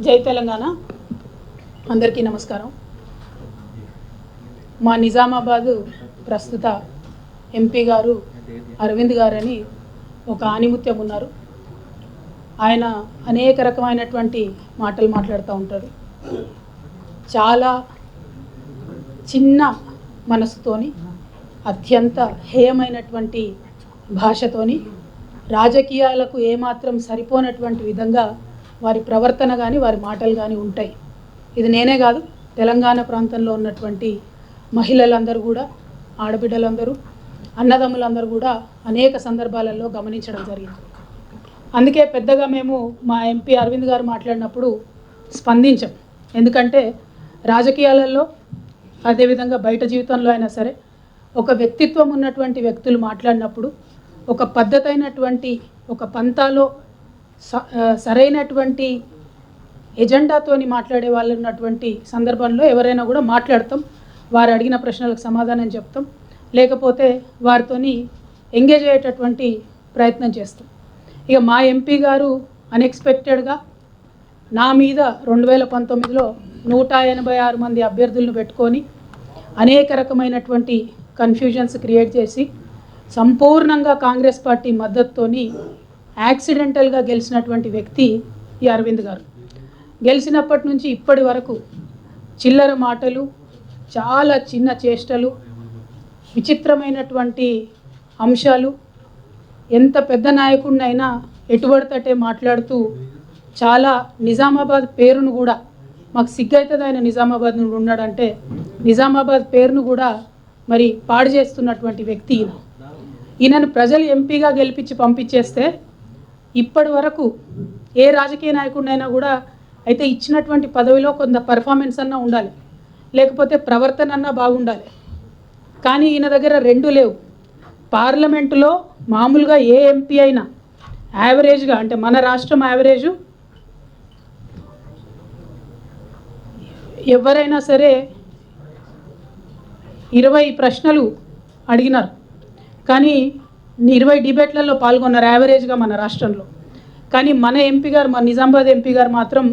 జై తెలంగాణ. అందరికీ నమస్కారం. మా నిజామాబాదు ప్రస్తుత ఎంపీ గారు అరవింద్ గారని ఒక ఆణిముత్యం ఉన్నారు. ఆయన అనేక రకమైనటువంటి మాటలు మాట్లాడుతూ ఉంటారు. చాలా చిన్న మనసుతోని అత్యంత హేయమైనటువంటి భాషతోని రాజకీయాలకు ఏమాత్రం సరిపోనటువంటి విధంగా వారి ప్రవర్తన కానీ వారి మాటలు కానీ ఉంటాయి. ఇది నేనే కాదు, తెలంగాణ ప్రాంతంలో ఉన్నటువంటి మహిళలందరూ కూడా, ఆడబిడ్డలందరూ, అన్నదమ్ములందరూ కూడా అనేక సందర్భాలలో గమనించడం జరిగింది. అందుకే పెద్దగా మేము మా ఎంపీ అరవింద్ గారు మాట్లాడినప్పుడు స్పందించాం. ఎందుకంటే రాజకీయాలలో అదేవిధంగా బయట జీవితంలో అయినా సరే ఒక వ్యక్తిత్వం ఉన్నటువంటి వ్యక్తులు మాట్లాడినప్పుడు ఒక పద్ధతి అయినటువంటి ఒక పంతాలో సరైనటువంటి ఎజెండాతోని మాట్లాడే వాళ్ళు ఉన్నటువంటి సందర్భంలో ఎవరైనా కూడా మాట్లాడతాం. వారు అడిగిన ప్రశ్నలకు సమాధానం చెప్తాం, లేకపోతే వారితోని ఎంగేజ్ అయ్యేటటువంటి ప్రయత్నం చేస్తాం. ఇక మా ఎంపీ గారు అన్ఎక్స్పెక్టెడ్గా నా మీద 2019లో 186 మంది అభ్యర్థులను పెట్టుకొని అనేక రకమైనటువంటి కన్ఫ్యూజన్స్ క్రియేట్ చేసి సంపూర్ణంగా కాంగ్రెస్ పార్టీ మద్దతుతోని యాక్సిడెంటల్గా గెలిచినటువంటి వ్యక్తి ఈ అరవింద్ గారు. గెలిచినప్పటి నుంచి ఇప్పటి వరకు చిల్లర మాటలు, చాలా చిన్న చేష్టలు, విచిత్రమైనటువంటి అంశాలు, ఎంత పెద్ద నాయకుడినైనా ఎటుబడితటే మాట్లాడుతూ చాలా నిజామాబాద్ పేరును కూడా, మాకు సిగ్గైతుంది ఆయన నిజామాబాద్ నుండి ఉన్నాడంటే, నిజామాబాద్ పేరును కూడా మరి పాడు చేస్తున్నటువంటి వ్యక్తి ఈయనను ప్రజలు ఎంపీగా గెలిపించి పంపించేస్తే ఇప్పటి వరకు ఏ రాజకీయ నాయకుడినైనా కూడా అయితే ఇచ్చినటువంటి పదవిలో కొంత పర్ఫార్మెన్స్ అన్నా ఉండాలి, లేకపోతే ప్రవర్తన అన్నా బాగుండాలి. కానీ ఈయన దగ్గర రెండు లేవు. పార్లమెంటులో మామూలుగా ఏ ఎంపీ అయినా యావరేజ్గా, అంటే మన రాష్ట్రం యావరేజు ఎవరైనా సరే 20 ప్రశ్నలు అడిగినారు, కానీ 20 డిబేట్లలో పాల్గొన్నారు యావరేజ్గా మన రాష్ట్రంలో. కానీ మన ఎంపీ గారు, మన నిజామాబాద్ ఎంపీ గారు మాత్రం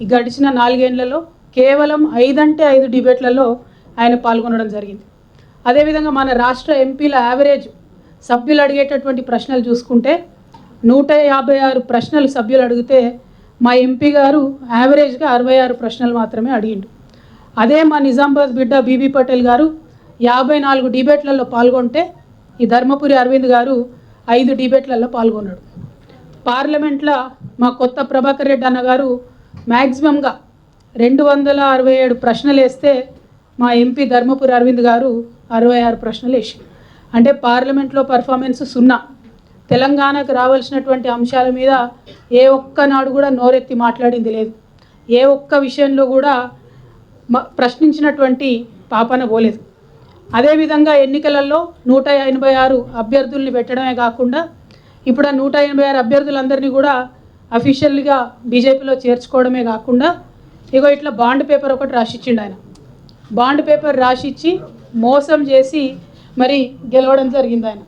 ఈ గడిచిన 4 ఏళ్లలో కేవలం 5 అంటే 5 డిబేట్లలో ఆయన పాల్గొనడం జరిగింది. అదేవిధంగా మన రాష్ట్ర ఎంపీల యావరేజ్ సభ్యులు అడిగేటటువంటి ప్రశ్నలు చూసుకుంటే 156 ప్రశ్నలు సభ్యులు అడిగితే మా ఎంపీ గారు యావరేజ్గా 66 ప్రశ్నలు మాత్రమే అడిగిండు. అదే మా నిజామాబాద్ బిడ్డ బీబీ పటేల్ గారు 54 డిబేట్లలో పాల్గొంటే ఈ ధర్మపురి అరవింద్ గారు 5 డిబేట్లలో పాల్గొన్నాడు. పార్లమెంట్లో మా కొత్త ప్రభాకర్ రెడ్డి అన్న గారు మ్యాక్సిమంగా 267 ప్రశ్నలు వేస్తే మా ఎంపీ ధర్మపురి అరవింద్ గారు 66 ప్రశ్నలు వేసి, అంటే పార్లమెంట్లో పర్ఫార్మెన్స్ 0. తెలంగాణకు రావాల్సినటువంటి అంశాల మీద ఏ ఒక్కనాడు కూడా నోరెత్తి మాట్లాడింది లేదు. ఏ ఒక్క విషయంలో కూడా ప్రశ్నించినటువంటి పాపన పోలేదు. అదేవిధంగా ఎన్నికలలో 186 అభ్యర్థుల్ని పెట్టడమే కాకుండా ఇప్పుడు ఆ 186 అభ్యర్థులందరినీ కూడా అఫీషియల్గా బీజేపీలో చేర్చుకోవడమే కాకుండా ఇగో ఇట్లా బాండ్ పేపర్ ఒకటి రాసిచ్చిండు ఆయన. బాండ్ పేపర్ రాసిచ్చి మోసం చేసి మరి గెలవడం జరిగింది ఆయన.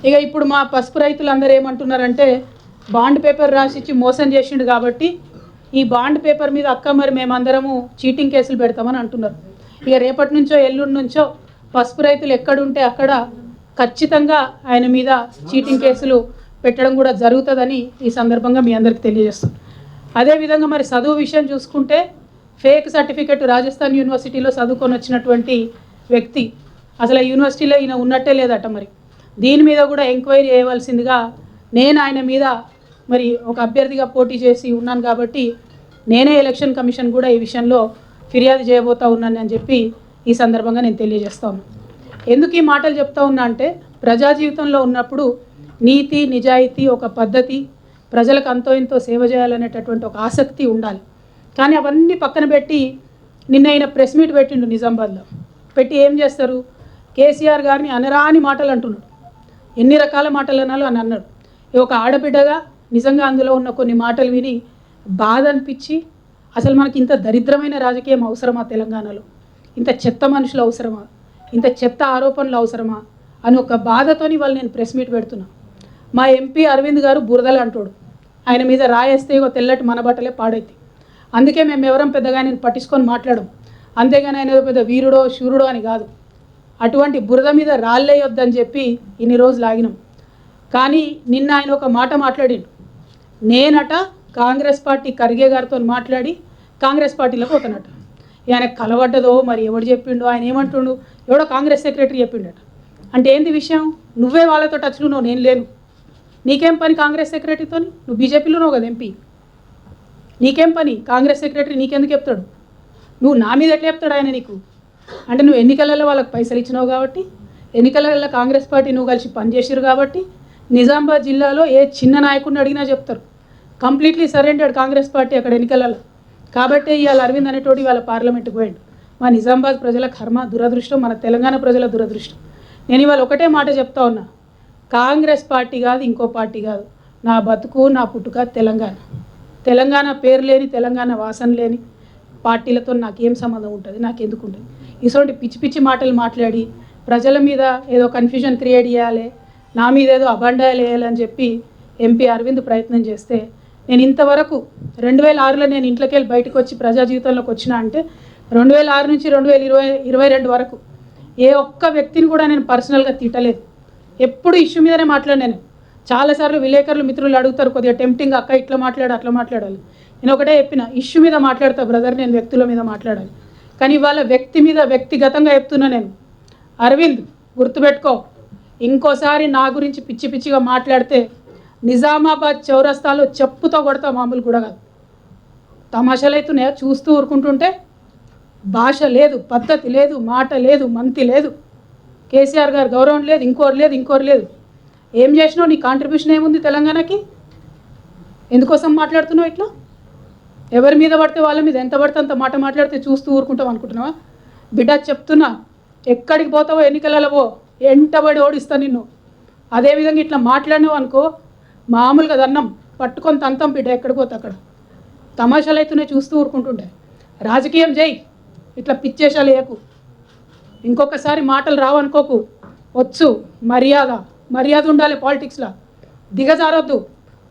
ఇక ఇప్పుడు మా పసుపు రైతులందరూ ఏమంటున్నారంటే, బాండ్ పేపర్ రాసిచ్చి మోసం చేసిండు కాబట్టి ఈ బాండ్ పేపర్ మీద అక్క మరి మేమందరము చీటింగ్ కేసులు పెడతామని అంటున్నారు. ఇక రేపటి నుంచో ఎల్లుండి నుంచో పసుపు రైతులు ఎక్కడుంటే అక్కడ ఖచ్చితంగా ఆయన మీద చీటింగ్ కేసులు పెట్టడం కూడా జరుగుతుందని ఈ సందర్భంగా మీ అందరికీ తెలియజేస్తాం. అదేవిధంగా మరి చదువు విషయం చూసుకుంటే ఫేక్ సర్టిఫికెట్ రాజస్థాన్ యూనివర్సిటీలో చదువుకొని వచ్చినటువంటి వ్యక్తి, అసలు యూనివర్సిటీలో ఈయన ఉన్నట్టే లేదట. మరి దీని మీద కూడా ఎంక్వైరీ చేయవలసిందిగా నేను ఆయన మీద మరి ఒక అభ్యర్థిగా పోటీ చేసి ఉన్నాను కాబట్టి నేనే ఎలక్షన్ కమిషన్ కూడా ఈ విషయంలో ఫిర్యాదు చేయబోతా ఉన్నాను అని చెప్పి ఈ సందర్భంగా నేను తెలియజేస్తాను. ఎందుకు ఈ మాటలు చెప్తా ఉన్నా అంటే, ప్రజా జీవితంలో ఉన్నప్పుడు నీతి నిజాయితీ, ఒక పద్ధతి, ప్రజలకు అంతో ఇంతో సేవ చేయాలనేటటువంటి ఒక ఆసక్తి ఉండాలి. కానీ అవన్నీ పక్కన పెట్టి నిన్న ఆయన ప్రెస్ మీట్ పెట్టిండు నిజామాబాద్లో. పెట్టి ఏం చేస్తారు, కేసీఆర్ గారిని అనరాని మాటలు అంటున్నాడు. ఎన్ని రకాల మాటలు అనాలో అని అన్నాడు. ఒక ఆడబిడ్డగా నిజంగా అందులో ఉన్న కొన్ని మాటలు విని బాధ అనిపించి, అసలు మనకి ఇంత దరిద్రమైన రాజకీయం అవసరమా, తెలంగాణలో ఇంత చెత్త మనుషులు అవసరమా, ఇంత చెత్త ఆరోపణలు అవసరమా అని ఒక బాధతోని వాళ్ళు నేను ప్రెస్ మీట్ పెడుతున్నా. మా ఎంపీ అరవింద్ గారు బురదలు అంటాడు. ఆయన మీద రాయేస్తే ఇగో తెల్లటి మన బట్టలే పాడైతే. అందుకే మేము ఎవరం పెద్దగా ఆయన పట్టించుకొని మాట్లాడం. అంతేగాని ఆయన ఏదో పెద్ద వీరుడో శూరుడో అని కాదు. అటువంటి బురద మీద రాళ్ళేయొద్దని చెప్పి ఇన్ని రోజులు ఆగినాం. కానీ నిన్న ఆయన ఒక మాట మాట్లాడిండు. నేనట కాంగ్రెస్ పార్టీ ఖర్గే గారితో మాట్లాడి కాంగ్రెస్ పార్టీలోకి పోతానట. ఆయన కలవడ్డదో మరి ఎవడు చెప్పిండు, ఆయన ఏమంటుండు, ఎవడో కాంగ్రెస్ సెక్రటరీ చెప్పిండట. అంటే ఏంది విషయం? నువ్వే వాళ్ళతో టచ్లో ఉన్నావు, నేను లేను. నీకేం పని కాంగ్రెస్ సెక్రటరీతో? నువ్వు బీజేపీలో ఉన్నావు కదా ఎంపీ, నీకేం పని? కాంగ్రెస్ సెక్రటరీ నీకెందుకు చెప్తాడు? నువ్వు నా మీద ఎట్లా చెప్తాడు ఆయన నీకు? అంటే నువ్వు ఎన్నికలలో వాళ్ళకి పైసలు ఇచ్చినావు కాబట్టి, ఎన్నికలలో కాంగ్రెస్ పార్టీ నువ్వు కలిసి పనిచేసారు కాబట్టి. నిజామాబాద్ జిల్లాలో ఏ చిన్న నాయకుడిని అడిగినా చెప్తారు కంప్లీట్లీ సరెండర్డ్ కాంగ్రెస్ పార్టీ అక్కడ ఎన్నికలలో. కాబట్టి ఇవాళ అరవింద్ అనేటోడు ఇవాళ పార్లమెంట్కి పోయాడు. మా నిజామాబాద్ ప్రజల కర్మ, దురదృష్టం, మన తెలంగాణ ప్రజల దురదృష్టం. నేను ఇవాళ ఒకటే మాట చెప్తా ఉన్నా, కాంగ్రెస్ పార్టీ కాదు, ఇంకో పార్టీ కాదు, నా బతుకు నా పుట్టుక తెలంగాణ. తెలంగాణ పేరు లేని, తెలంగాణ వాసన లేని పార్టీలతో నాకేం సంబంధం ఉంటుంది? నాకెందుకు ఉంటుంది? ఇటువంటి పిచ్చి పిచ్చి మాటలు మాట్లాడి ప్రజల మీద ఏదో కన్ఫ్యూజన్ క్రియేట్ చేయాలి, నా మీద ఏదో అబండాలు వేయాలని చెప్పి ఎంపీ అరవింద్ ప్రయత్నం చేస్తే, నేను ఇంతవరకు 2006లో నేను ఇంట్లోకి వెళ్ళి బయటకు వచ్చి ప్రజా జీవితంలోకి వచ్చినా అంటే 2006 నుంచి 2022 వరకు ఏ ఒక్క వ్యక్తిని కూడా నేను పర్సనల్గా తిట్టలేదు. ఎప్పుడు ఇష్యూ మీదనే మాట్లాడినాను. చాలాసార్లు విలేకరులు మిత్రులు అడుగుతారు, కొద్దిగా టెంప్టింగ్ అక్క ఇట్లా మాట్లాడు అట్లా మాట్లాడాలి. నేను ఒకటే చెప్పిన, ఇష్యూ మీద మాట్లాడతా బ్రదర్, నేను వ్యక్తుల మీద మాట్లాడాలి. కానీ ఇవాళ వ్యక్తి మీద వ్యక్తిగతంగా చెప్తున్నా నేను. అరవింద్ గుర్తుపెట్టుకో, ఇంకోసారి నా గురించి పిచ్చి పిచ్చిగా మాట్లాడితే నిజామాబాద్ చౌరస్తాలో చెప్పుతో కొడతా, మామూలు కూడా కాదు. తమాషాలు అవుతున్నాయా చూస్తూ ఊరుకుంటుంటే? భాష లేదు, పద్ధతి లేదు, మాట లేదు, మంతి లేదు, కేసీఆర్ గారు గౌరవం లేదు, ఇంకోరు లేదు. ఏం చేసినావు? నీ కాంట్రిబ్యూషన్ ఏముంది తెలంగాణకి? ఎందుకోసం మాట్లాడుతున్నావు ఇట్లా? ఎవరి మీద పడితే వాళ్ళ మీద ఎంత పడితే అంత మాట మాట్లాడితే చూస్తూ ఊరుకుంటావు అనుకుంటున్నావా? బిడ్డ చెప్తున్నా, ఎక్కడికి పోతావో ఎన్నికలలో పో, ఎంటబడి ఓడిస్తా నిన్ను. అదేవిధంగా ఇట్లా మాట్లాడినావు అనుకో, మామూలుగా దన్నం పట్టుకొని తంతం బిడ్డ, ఎక్కడికి పోతే అక్కడ. తమాషాలు అవుతున్నాయి చూస్తూ ఊరుకుంటుంటే. రాజకీయం చేయి, ఇట్లా పిచ్చేషాలు వేయకు. ఇంకొకసారి మాటలు రావనుకోకు. వచ్చు, మర్యాద ఉండాలి పాలిటిక్స్లో, దిగజారొద్దు.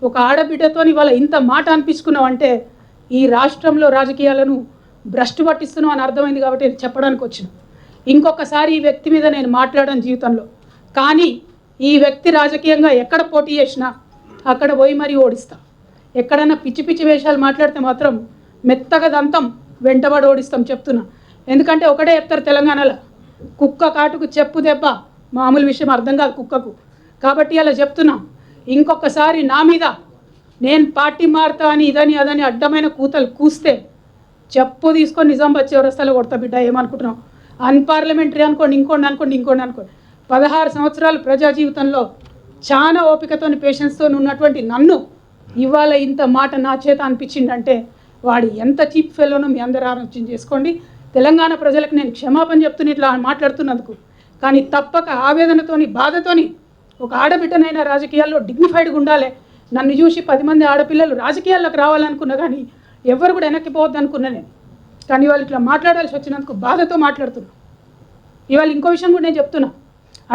ఒక ఆడబిడ్డతో ఇవాళ ఇంత మాట అనిపించుకున్నావు అంటే ఈ రాష్ట్రంలో రాజకీయాలను భ్రష్టు పట్టిస్తున్నావు అని అర్థమైంది కాబట్టి చెప్పడానికి వచ్చిన. ఇంకొకసారి ఈ వ్యక్తి మీద నేను మాట్లాడను జీవితంలో. కానీ ఈ వ్యక్తి రాజకీయంగా ఎక్కడ పోటీ చేసినా అక్కడ పోయి మరీ ఓడిస్తా. ఎక్కడైనా పిచ్చి పిచ్చి వేషాలు మాట్లాడితే మాత్రం మెత్తగా దంతం వెంటబడి ఓడిస్తాం చెప్తున్నా. ఎందుకంటే ఒకటే చెప్తారు తెలంగాణలో, కుక్క కాటుకు చెప్పు దెబ్బ, మామూలు విషయం అర్థం కాదు కుక్కకు. కాబట్టి అలా చెప్తున్నా, ఇంకొకసారి నా మీద నేను పార్టీ మారుతా అని ఇదని అదని అడ్డమైన కూతలు కూస్తే చెప్పు తీసుకొని నిజామాబాద్ చౌరస్తాలో కొడతా బిడ్డ. ఏమనుకుంటున్నావు? అన్పార్లమెంటరీ అనుకోండి, ఇంకోండి. 16 సంవత్సరాలు ప్రజా జీవితంలో చాలా ఓపికతో పేషెన్స్తో ఉన్నటువంటి నన్ను ఇవాళ ఇంత మాట నా చేత అనిపించిందంటే వాడు ఎంత చీప్ ఫెలోనో మీ అందరూ ఆలోచన చేసుకోండి. తెలంగాణ ప్రజలకు నేను క్షమాపణ చెప్తున్నా ఇట్లా మాట్లాడుతున్నందుకు. కానీ తప్పక ఆవేదనతోని, బాధతోని, ఒక ఆడబిడ్డనైనా రాజకీయాల్లో డిగ్నిఫైడ్గా ఉండాలి. నన్ను చూసి 10 మంది ఆడపిల్లలు రాజకీయాల్లోకి రావాలనుకున్నా కానీ ఎవరు కూడా వెనక్కిపోవద్దు అనుకున్నా నేను. కానీ వాళ్ళు ఇట్లా మాట్లాడాల్సి వచ్చినందుకు బాధతో మాట్లాడుతున్నా. ఇవాళ ఇంకో విషయం కూడా నేను చెప్తున్నా,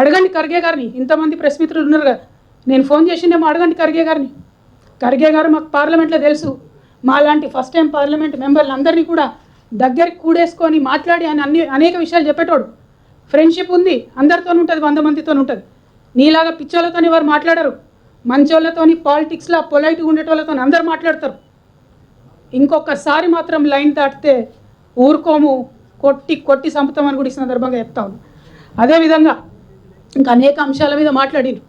అడగండి ఖర్గే గారిని. ఇంతమంది ప్రెస్ మిత్రులు ఉన్నారు కదా, నేను ఫోన్ చేసిందేమో అడగండి ఖర్గే గారిని. ఖర్గే గారు మాకు పార్లమెంట్లో తెలుసు, మా లాంటి ఫస్ట్ టైం పార్లమెంట్ మెంబర్లు అందరినీ కూడా దగ్గరికి కూడేసుకొని మాట్లాడి ఆయన అనేక విషయాలు చెప్పేటోడు. ఫ్రెండ్షిప్ ఉంది, అందరితో ఉంటుంది, 100 మందితో ఉంటుంది. నీలాగా పిచ్చోళ్ళతోని వారు మాట్లాడరు. మంచోళ్ళతోని, పాలిటిక్స్లో పొలైట్గా ఉండేటోళ్ళతో అందరు మాట్లాడతారు. ఇంకొకసారి మాత్రం లైన్ దాటితే ఊరుకోము, కొట్టి చంపుతామని కూడా ఈ సందర్భంగా చెప్తాను. అదేవిధంగా ఇంకా అనేక అంశాల మీద మాట్లాడిను.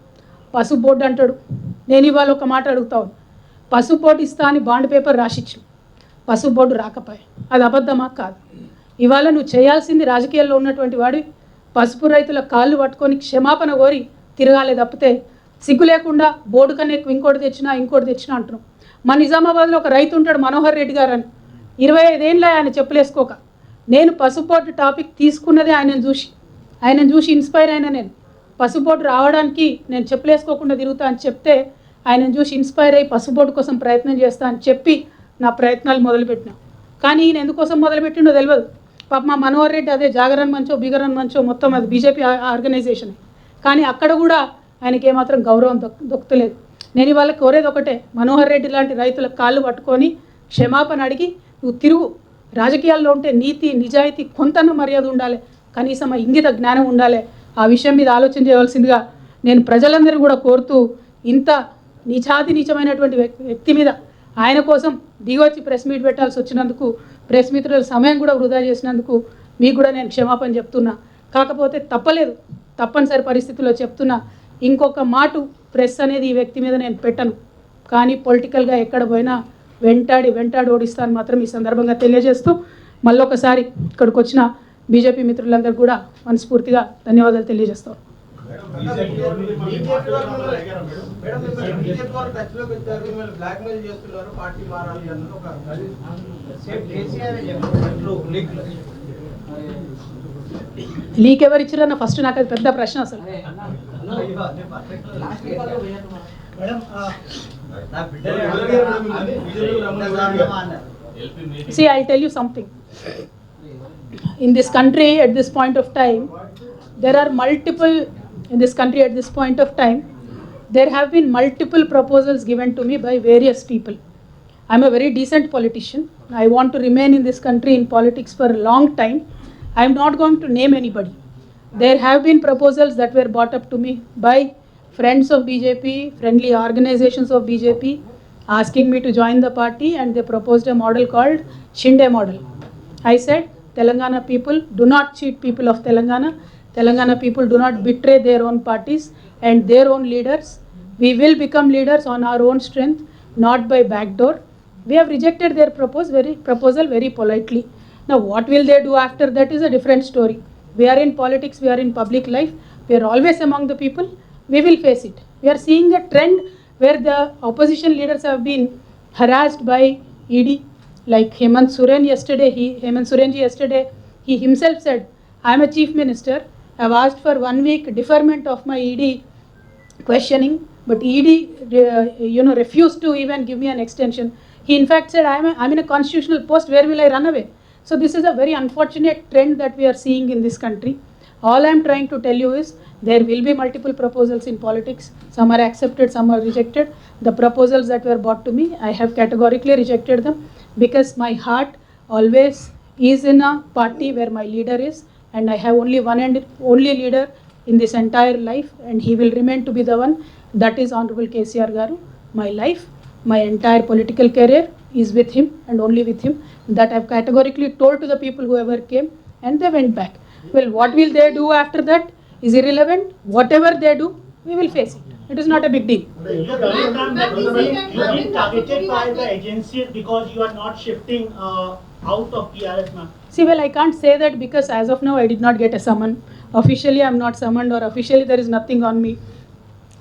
పసుపు బోర్డు అంటాడు. నేను ఇవాళ ఒక మాట అడుగుతాను, పసుపు బోర్డు ఇస్తా అని బాండ్ పేపర్ రాసిచ్చు, పసుపు బోర్డు రాకపోయా, అది అబద్ధమా? కాదు. ఇవాళ నువ్వు చేయాల్సింది, రాజకీయాల్లో ఉన్నటువంటి వాడి పసుపు రైతుల కాళ్ళు పట్టుకొని క్షమాపణ కోరి తిరగాలే తప్పితే సిగ్గు లేకుండా బోర్డు కన్నా ఎక్కువ ఇంకోటి తెచ్చినా అంటున్నాం. మా నిజామాబాద్లో ఒక రైతు ఉంటాడు, మనోహర్ రెడ్డి గారు అని. 25 ఏళ్ళ ఆయన చెప్పులేసుకోక. నేను పసుపు బోర్డు టాపిక్ తీసుకున్నదే ఆయనను చూసి ఇన్స్పైర్ అయినా. నేను పసుపు బోర్డు రావడానికి నేను చెప్పులేసుకోకుండా తిరుగుతా అని చెప్తే ఆయనను చూసి ఇన్స్పైర్ అయ్యి పసుపు బోర్డు కోసం ప్రయత్నం చేస్తా అని చెప్పి నా ప్రయత్నాలు మొదలుపెట్టినా. కానీ ఈయన ఎందుకోసం మొదలుపెట్టిండో తెలియదు. పాప మా మనోహర్ రెడ్డి అదే జాగరణ మంచో బిగరణ మంచో మొత్తం అది బీజేపీ ఆర్గనైజేషన్. కానీ అక్కడ కూడా ఆయనకి ఏమాత్రం గౌరవం దొక్కలేదు. నేను ఇవాళ కోరేది ఒకటే, మనోహర్ రెడ్డి లాంటి రైతుల కాళ్ళు పట్టుకొని క్షమాపణ అడిగి నువ్వు తిరుగు. రాజకీయాల్లో ఉంటే నీతి నిజాయితీ కొంతన్న మర్యాద ఉండాలి, కనీసం ఆ ఇంగిత జ్ఞానం ఉండాలి. ఆ విషయం మీద ఆలోచన చేయవలసిందిగా నేను ప్రజలందరూ కూడా కోరుతూ, ఇంత నీచమైనటువంటి వ్యక్తి మీద ఆయన కోసం దిగొచ్చి ప్రెస్ మీట్ పెట్టాల్సి వచ్చినందుకు, ప్రెస్ మిత్రుల సమయం కూడా వృధా చేసినందుకు మీకు కూడా నేను క్షమాపణ చెప్తున్నా. కాకపోతే తప్పనిసరి పరిస్థితుల్లో చెప్తున్నా, ఇంకొక మాట ప్రెస్ అనేది ఈ వ్యక్తి మీద నేను పెట్టను. కానీ పొలిటికల్గా ఎక్కడ పోయినా వెంటాడి ఓడిస్తాను మాత్రం ఈ సందర్భంగా తెలియజేస్తూ, మళ్ళొకసారి ఇక్కడికి వచ్చిన బీజేపీ మిత్రులందరూ కూడా మనస్ఫూర్తిగా ధన్యవాదాలు తెలియజేస్తాం. లీక్ ఎవరు ఇచ్చారన్న ఫస్ట్ నాకు అది పెద్ద ప్రశ్న అసలు. See, I'll tell you something. In this country at this point of time, there are multiple, there have been multiple proposals given to me by various people. I'm a very decent politician. I want to remain in this country in politics for a long time. I'm not going to name anybody. There have been proposals that were brought up to me by friends of BJP, friendly organizations of BJP, asking me to join the party, and they proposed a model called Shinde model. I said, Telangana people do not cheat people of Telangana. Telangana people do not betray their own parties and their own leaders. We will become leaders on our own strength, not by backdoor. We have rejected their proposal very politely. Now what will they do after that is a different story. We are in politics, we are in public life, we are always among the people. We will face it. We are seeing a trend where the opposition leaders have been harassed by ED. Like Hemant Sorenji yesterday, he himself said, I am a chief minister, I have asked for 1 week deferment of my ED questioning, but ED refused to even give me an extension. He in fact said, I'm in a constitutional post, where will I run away? So this is a very unfortunate trend that we are seeing in this country. All I am trying to tell you is, there will be multiple proposals in politics. Some are accepted, some are rejected. The proposals that were brought to me, I have categorically rejected them, because my heart always is in a party where my leader is, and I have only one and only leader in this entire life, and he will remain to be the one. That is Honorable KCR Garu. My life, my entire political career is with him and only with him. That I have categorically told to the people whoever came, and they went back. Well, what will they do after that is irrelevant. Whatever they do, we will face it. It is not a big deal. You being targeted by the agencies because you are not shifting out of PRS, ma'am. See, well, I can't say that, because as of now I did not get a summon. Officially I am not summoned, or officially there is nothing on me.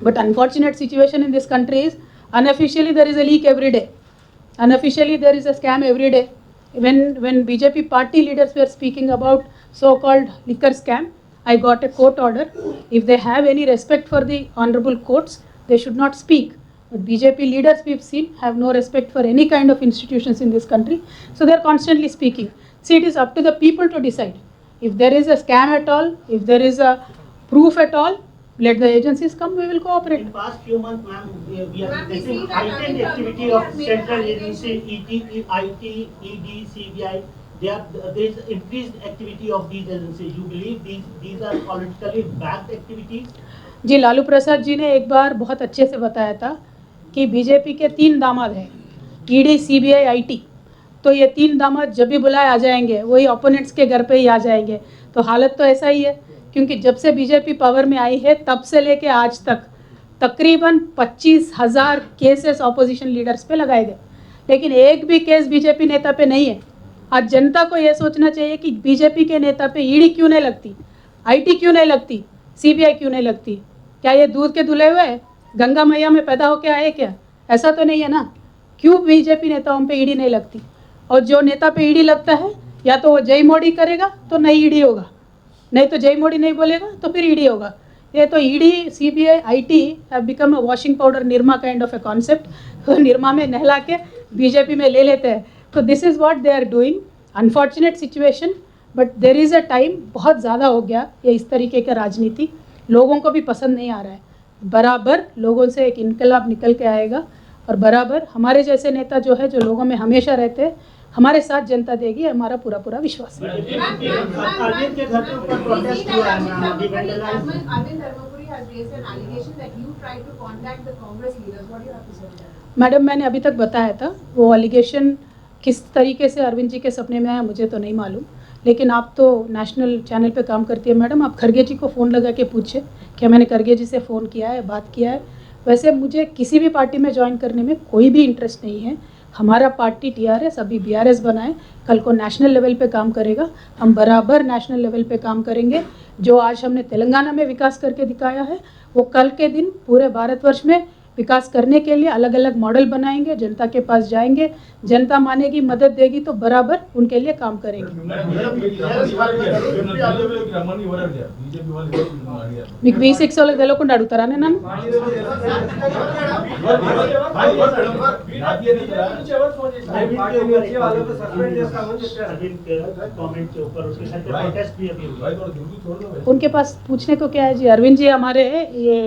But unfortunate situation in this country is, unofficially there is a leak every day. Unofficially there is a scam every day. When BJP party leaders were speaking about so-called liquor scam, I got a court order. If they have any respect for the honorable courts, they should not speak. But BJP leaders we've seen have no respect for any kind of institutions in this country. So they are constantly speaking. See, it is up to the people to decide. If there is a scam at all, if there is a proof at all, let the agencies come, we will cooperate. In past few months, ma'am, we are witnessing heightened activity of central agency, IT, ED, CBI. There is increased activity of these agencies. You believe these are politically backed activities? जी, लालू प्रसाद जी ने एक बार बहुत अच्छे से बताया था कि BJP के 3 दामाद हैं, ईडी, सीबीआई, आईटी. तो ये 3 दामाद जब भी बुलाए आ जाएंगे, वही ओपोनेंट्स के घर पे ही आ जाएंगे. तो हालत तो ऐसा ही है, क्योंकि जब से बीजेपी पावर में आई है तब से लेके आज तक तकरीबन 25,000 केसेस ऑपोजिशन लीडर्स पे लगाए गए, लेकिन एक भी केस बीजेपी नेता पे नहीं है. आज जनता को ये सोचना चाहिए कि बीजेपी के नेता पे ईडी क्यों नहीं लगती, आईटी क्यों नहीं लगती, सीबीआई क्यों नहीं लगती. क्या ये दूध के धुले हुए हैं, गंगा मैया में पैदा होके आए क्या? ऐसा तो नहीं है ना. क्यों बीजेपी नेताओं पे ईडी नहीं लगती? और जो नेता पे ईडी लगता है, या तो वो जय मोदी करेगा तो नहीं ईडी होगा, नहीं तो जय मोदी नहीं बोलेगा तो फिर ईडी होगा. ये तो ED, CBI, IT have become a washing powder Nirma kind of a concept. Nirma में नहला के बीजेपी में ले लेते हैं. तो this is what they are doing. Unfortunate situation, but there is a time. बहुत ज़्यादा हो गया ये इस तरीके का राजनीति, लोगों को भी पसंद नहीं आ रहा है. बराबर लोगों से एक इनकलाब निकल के आएगा और बराबर हमारे जैसे नेता जो है, जो लोगों में हमेशा रहते हैं, हमारे साथ जनता देगी, हमारा पूरा पूरा विश्वास है। अरविंद के घर के ऊपर प्रोटेस्ट हुआ है ना, डिवेंडलाइज। Arvind Dharmapuri has raised an allegation that you tried to contact the Congress leaders. What do you have to say to that? Madam, मैंने अभी तक बताया था, वो एलिगेशन किस तरीके से अरविंद जी के सपने में आया मुझे तो नहीं मालूम, लेकिन आप तो नेशनल चैनल पे काम करती है मैडम, आप खरगे जी को फ़ोन लगा के पूछे कि मैंने खरगे जी से फ़ोन किया है, बात किया है। वैसे मुझे किसी भी पार्टी में ज्वाइन करने में कोई भी इंटरेस्ट नहीं है। हमारा पार्टी टीआरएस अभी बीआरएस बनाए, कल को नेशनल लेवल पे काम करेगा, हम बराबर नेशनल लेवल पे काम करेंगे। जो आज हमने तेलंगाना में विकास करके दिखाया है, वो कल के दिन पूरे भारतवर्ष में विकास करने के लिए अलग अलग मॉडल बनाएंगे, जनता के पास जाएंगे, जनता मानेगी, मदद देगी तो बराबर उनके लिए काम करेंगे। మీకు V6 వాళ్ళకి తెలియకుండా అడుగుతారా నేను? उनके पास पूछने को क्या है जी? अरविंद जी हमारे ये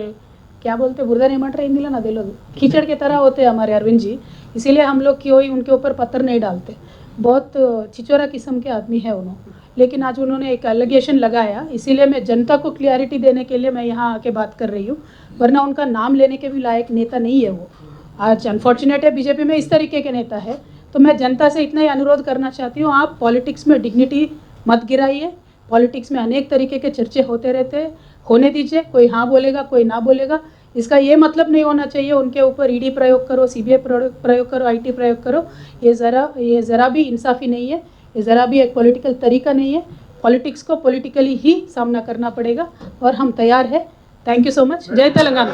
क्या बोलते बुर्दा नहीं मट रहे हिंदी ना दिलो कीचड़ के तरह होते हैं हमारे अरविंद जी, इसीलिए हम लोग कोई उनके ऊपर पत्थर नहीं डालते। बहुत छिचोरा किस्म के आदमी है उन्होंने, लेकिन आज उन्होंने एक एलिगेशन लगाया, इसीलिए मैं जनता को क्लियरिटी देने के लिए मैं यहाँ आके बात कर रही हूँ, वरना उनका नाम लेने के भी लायक नेता नहीं है वो। आज अनफॉर्चुनेट है बीजेपी में इस तरीके के नेता है, तो मैं जनता से इतना ही अनुरोध करना चाहती हूँ, आप पॉलिटिक्स में डिग्निटी मत गिराइए। पॉलिटिक्स में अनेक तरीके के चर्चे होते रहते हैं, होने दीजिए, कोई हाँ बोलेगा कोई ना बोलेगा, इसका ये मतलब नहीं होना चाहिए उनके ऊपर ईडी प्रयोग करो, सीबीआई प्रयोग करो, आईटी प्रयोग करो। ये ज़रा भी इंसाफ़ी नहीं है, ये ज़रा भी एक पॉलिटिकल तरीका नहीं है। पॉलिटिक्स को पॉलिटिकली ही सामना करना पड़ेगा और हम तैयार हैं। Thank you so much. जय तेलंगाना।